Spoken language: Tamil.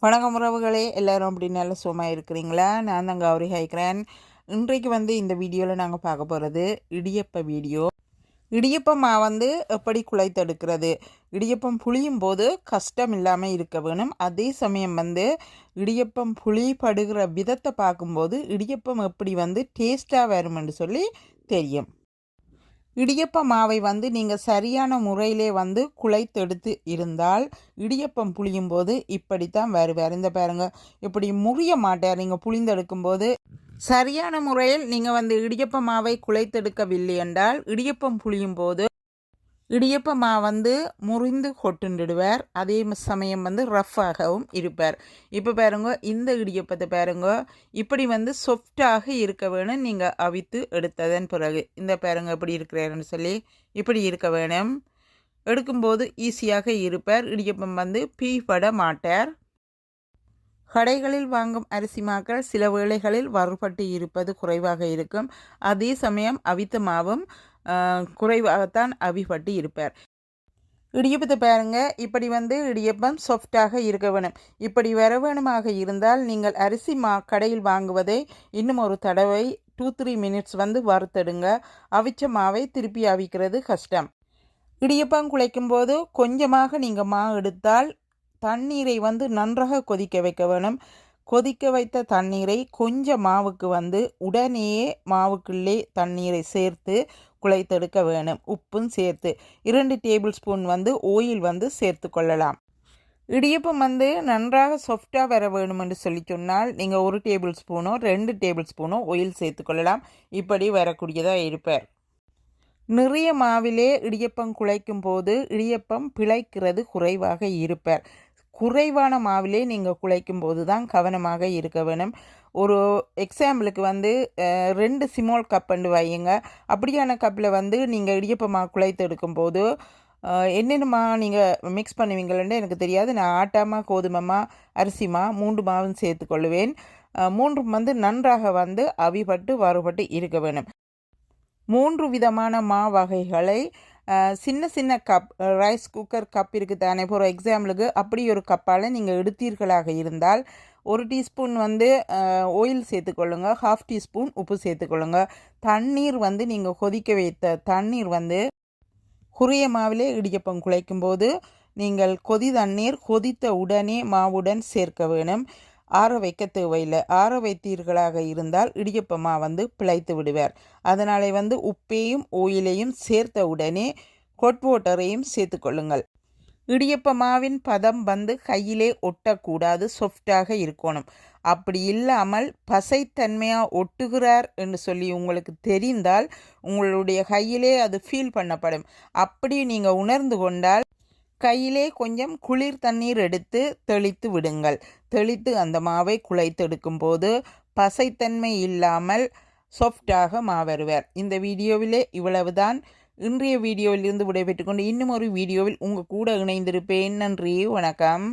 வணக்கம் உறவுகளே, எல்லாரும் அப்படி நல்ல சுகமாக இருக்கிறீங்களா? நான் தான் கௌரி ஹைக்கிறேன். இன்றைக்கு இந்த வீடியோவில் நாங்கள் பார்க்க போகிறது இடியப்ப வீடியோ. இடியப்பம் எப்படி குழைத்தெடுக்கிறது, இடியப்பம் புளியும் போது கஷ்டம் இல்லாமல் இருக்க வேணும். அதே சமயம் இடியப்பம் புளி படுகிற விதத்தை பார்க்கும்போது இடியப்பம் எப்படி டேஸ்ட்டாக வரும்னு சொல்லி தெரியும். இடியப்ப மாவை நீங்கள் சரியான முறையிலே குழைத்தெடுத்து இருந்தால் இடியப்பம் புளியும் போது இப்படித்தான் வருவார். இந்த பாருங்க, இப்படி முறிய மாட்டார். நீங்கள் புளிந்தெடுக்கும்போது சரியான முறையில் நீங்கள் இடியப்ப மாவை குழைத்தெடுக்கவில்லை என்றால் இடியப்பம் புளியும் போது இடியப்பமா முறிந்து கொட்டுண்டுடுவார். அதே சமயம் ரஃப்பாகவும் இருப்பார். இப்போ பாருங்க, இந்த இடியப்பத்தை பாருங்க, இப்படி சொஃப்டாக இருக்க வேணும். நீங்கள் அவித்து எடுத்ததன் பிறகு இந்த பாருங்க எப்படி இருக்கிறாருன்னு சொல்லி இப்படி இருக்க வேணும். எடுக்கும்போது ஈஸியாக இருப்பார். இடியப்பம் பீப்பட மாட்டார். கடைகளில் வாங்கும் அரிசி மாக்கள் சில வேளைகளில் வறுபட்டு இருப்பது குறைவாக இருக்கும். அதே சமயம் அவித்த மாவும் குறைவாகத்தான் அவிப்பட்டு இருப்பார். இடியப்பத்தை பாருங்க, இப்படி இடியப்பம் சாஃப்டாக இருக்க வேணும். இப்படி வர வேணுமாக இருந்தால் நீங்கள் அரிசி கடையில் வாங்குவதை இன்னும் ஒரு தடவை 2-3 மினிட்ஸ் வறுத்தெடுங்க. அவிச்ச மாவை திருப்பி அவிக்கிறது கஷ்டம். இடியப்பம் குழைக்கும் போது கொஞ்சமாக நீங்கள் மா எடுத்தால் தண்ணீரை நன்றாக கொதிக்க வைக்க வேணும். கொதிக்க வைத்த தண்ணீரை கொஞ்சம் மாவுக்கு உடனேயே மாவுக்குள்ளே தண்ணீரை சேர்த்து குழைத்தெடுக்க வேணும். உப்பும் சேர்த்து 2 டேபிள் ஸ்பூன் ஓயில் சேர்த்து கொள்ளலாம். இடியப்பம் நன்றாக சாஃப்டாக வர வேணும் என்று சொல்லி சொன்னால் நீங்கள் 1 டேபிள் ஸ்பூனோ 2 டேபிள் ஸ்பூனோ ஆயில் சேர்த்து கொள்ளலாம். இப்படி வரக்கூடியதாக இருப்பார். நிறைய மாவிலே இடியப்பம் குழைக்கும் போது இடியப்பம் பிழைக்கிறது குறைவாக இருப்பார். குறைவான மாவிலே நீங்கள் குழைக்கும் போது தான் கவனமாக இருக்க வேணும். ஒரு எக்ஸாம்பிளுக்கு 2 ஸ்மால் கப்புண்டு வையுங்க. அப்படியான கப்பில் நீங்கள் இடியப்பமா குழைத்து எடுக்கும்போது என்னென்னமா நீங்கள் மிக்ஸ் பண்ணுவீங்களன்னு எனக்கு தெரியாது. நான் ஆட்டாமா, கோதுமைமா, அரிசிமா 3 மாவும் சேர்த்துக்கொள்ளுவேன். 3 நன்றாக அவிப்பட்டு வறுபட்டு இருக்க வேணும். 3 விதமான மா வகைகளை சின்ன சின்ன கப், ரைஸ் குக்கர் கப் இருக்குது தானே, ஃபார் எக்ஸாம்பிளுக்கு அப்படி ஒரு கப்பால் நீங்கள் எடுத்தீர்களாக இருந்தால் 1 டீஸ்பூன் ஆயில் சேர்த்துக்கொள்ளுங்க. 1/2 டீஸ்பூன் உப்பு சேர்த்துக்கொள்ளுங்க. தண்ணீர் நீங்கள் கொதிக்க வைத்த தண்ணீர் குறைய மாவிலே இடியப்பம் குழைக்கும் போது நீங்கள் தண்ணீர் கொதித்த உடனே மாவுடன் சேர்க்க வேணும். ஆற வைக்க தேவையில்லை. ஆற வைத்தீர்களாக இருந்தால் இடியப்பமா பிழைத்து விடுவார். அதனாலே உப்பையும் ஓயிலையும் சேர்த்த உடனே ஹாட் வாட்டரையும் சேர்த்து கொள்ளுங்கள். இடியப்ப மாவின் பதம் கையிலே ஒட்டக்கூடாது, சாஃப்டாக இருக்கணும். அப்படி இல்லாமல் பசைத்தன்மையாக ஒட்டுகிறார் என்று சொல்லி உங்களுக்கு தெரிந்தால் உங்களுடைய கையிலே அது ஃபீல் பண்ணப்படும். அப்படி நீங்கள் உணர்ந்து கொண்டால் கையிலே கொஞ்சம் குளிர் தண்ணீர் எடுத்து தெளித்து விடுங்கள். தெளித்து அந்த மாவை குழைத்தெடுக்கும் போது பசைத்தன்மை இல்லாமல் சாஃப்டாக மாவருவார். இந்த வீடியோவிலே இவ்வளவுதான். இன்றைய வீடியோவிலிருந்து விடைபெற்றுக்கொண்டு இன்னும் ஒரு வீடியோவில் உங்கள் கூட இணைந்திருப்பேன். நன்றி, வணக்கம்.